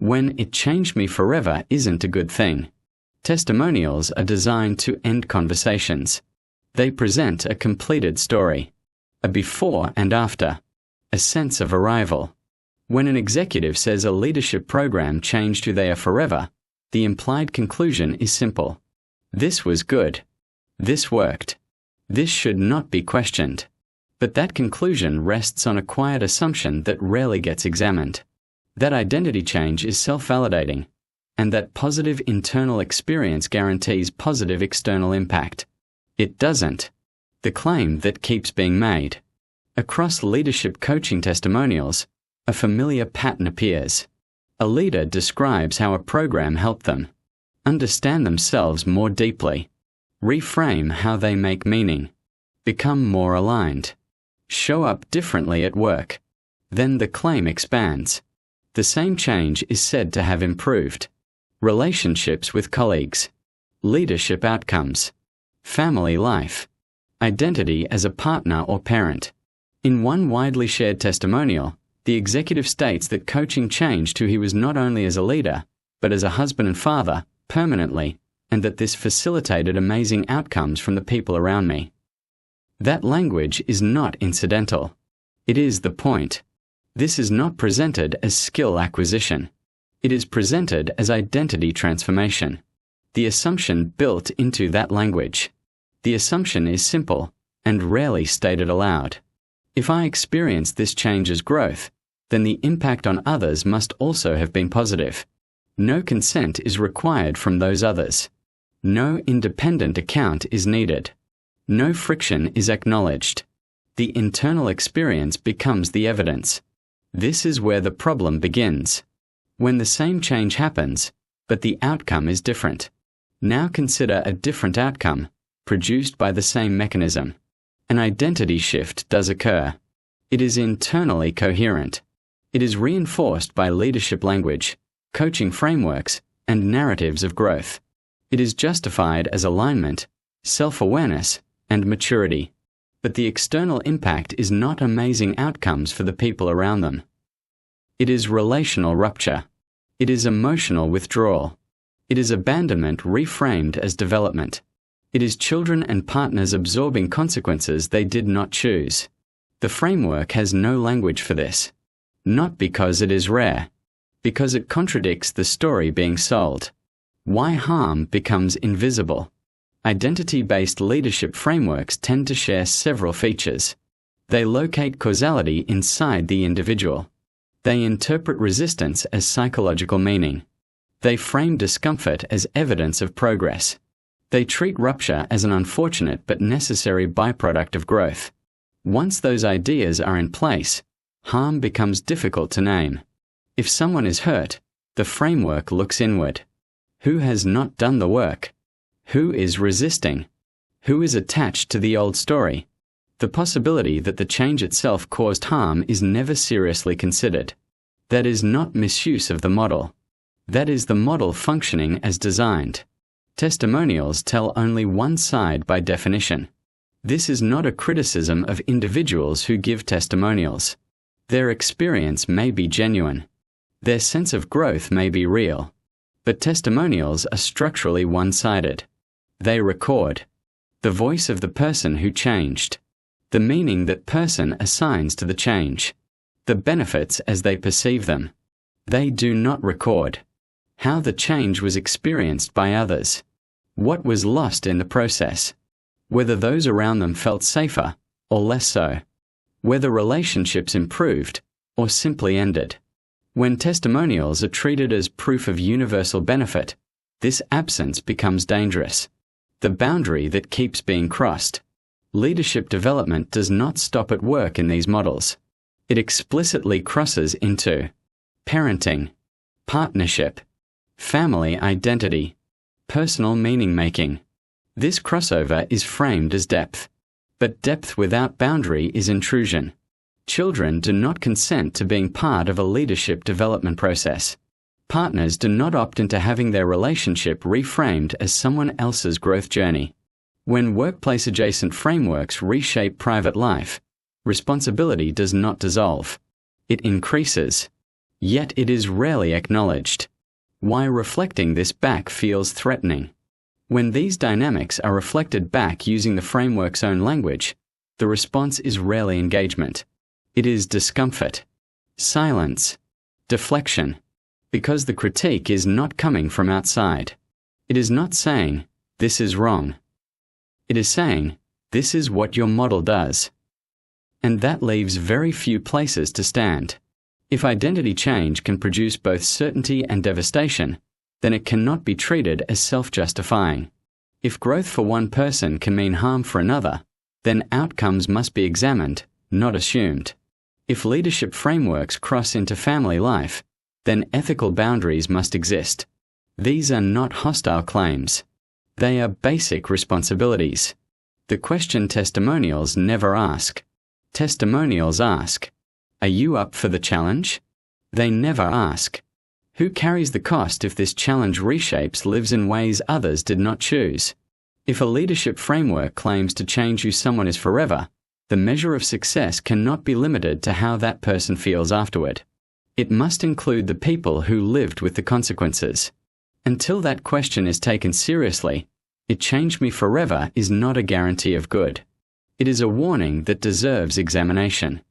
When "it changed me forever" isn't a good thing. Testimonials are designed to end conversations. They present a completed story, a before and after, a sense of arrival. When an executive says a leadership program changed who they are forever, the implied conclusion is simple. This was good. This worked. This should not be questioned. But that conclusion rests on a quiet assumption that rarely gets examined. That identity change is self-validating, and that positive internal experience guarantees positive external impact. It doesn't. The claim that keeps being made. Across leadership coaching testimonials, a familiar pattern appears. A leader describes how a program helped them understand themselves more deeply, reframe how they make meaning, become more aligned, show up differently at work. Then the claim expands. The same change is said to have improved relationships with colleagues, leadership outcomes, family life, identity as a partner or parent. In one widely shared testimonial, the executive states that coaching changed who he was not only as a leader, but as a husband and father, permanently, and that this facilitated amazing outcomes from the people around me. That language is not incidental. It is the point. This is not presented as skill acquisition. It is presented as identity transformation. The assumption built into that language. The assumption is simple and rarely stated aloud. If I experience this change as growth, then the impact on others must also have been positive. No consent is required from those others. No independent account is needed. No friction is acknowledged. The internal experience becomes the evidence. This is where the problem begins. When the same change happens, but the outcome is different. Now consider a different outcome, produced by the same mechanism. An identity shift does occur. It is internally coherent. It is reinforced by leadership language, coaching frameworks, and narratives of growth. It is justified as alignment, self-awareness, and maturity. But the external impact is not amazing outcomes for the people around them. It is relational rupture. It is emotional withdrawal. It is abandonment reframed as development. It is children and partners absorbing consequences they did not choose. The framework has no language for this. Not because it is rare, because it contradicts the story being sold. Why harm becomes invisible. Identity-based leadership frameworks tend to share several features. They locate causality inside the individual. They interpret resistance as psychological meaning. They frame discomfort as evidence of progress. They treat rupture as an unfortunate but necessary byproduct of growth. Once those ideas are in place, harm becomes difficult to name. If someone is hurt, the framework looks inward. Who has not done the work? Who is resisting? Who is attached to the old story? The possibility that the change itself caused harm is never seriously considered. That is not misuse of the model. That is the model functioning as designed. Testimonials tell only one side by definition. This is not a criticism of individuals who give testimonials. Their experience may be genuine. Their sense of growth may be real. But testimonials are structurally one-sided. They record the voice of the person who changed, the meaning that person assigns to the change, the benefits as they perceive them. They do not record how the change was experienced by others, what was lost in the process, whether those around them felt safer or less so, whether relationships improved or simply ended. When testimonials are treated as proof of universal benefit, this absence becomes dangerous. The boundary that keeps being crossed. Leadership development does not stop at work in these models. It explicitly crosses into parenting, partnership, family identity, personal meaning-making. This crossover is framed as depth. But depth without boundary is intrusion. Children do not consent to being part of a leadership development process. Partners do not opt into having their relationship reframed as someone else's growth journey. When workplace-adjacent frameworks reshape private life, responsibility does not dissolve. It increases. yet it is rarely acknowledged. Why reflecting this back feels threatening. When these dynamics are reflected back using the framework's own language, the response is rarely engagement. It is discomfort, silence, deflection, because the critique is not coming from outside. It is not saying, "This is wrong." It is saying, "This is what your model does." And that leaves very few places to stand. If identity change can produce both certainty and devastation, then it cannot be treated as self-justifying. If growth for one person can mean harm for another, then outcomes must be examined, not assumed. If leadership frameworks cross into family life, then ethical boundaries must exist. These are not hostile claims. They are basic responsibilities. The question testimonials never ask. Testimonials ask, "Are you up for the challenge?" They never ask, "Who carries the cost if this challenge reshapes lives in ways others did not choose?" If a leadership framework claims to change who someone is forever, the measure of success cannot be limited to how that person feels afterward. It must include the people who lived with the consequences. Until that question is taken seriously, "It changed me forever" is not a guarantee of good. It is a warning that deserves examination.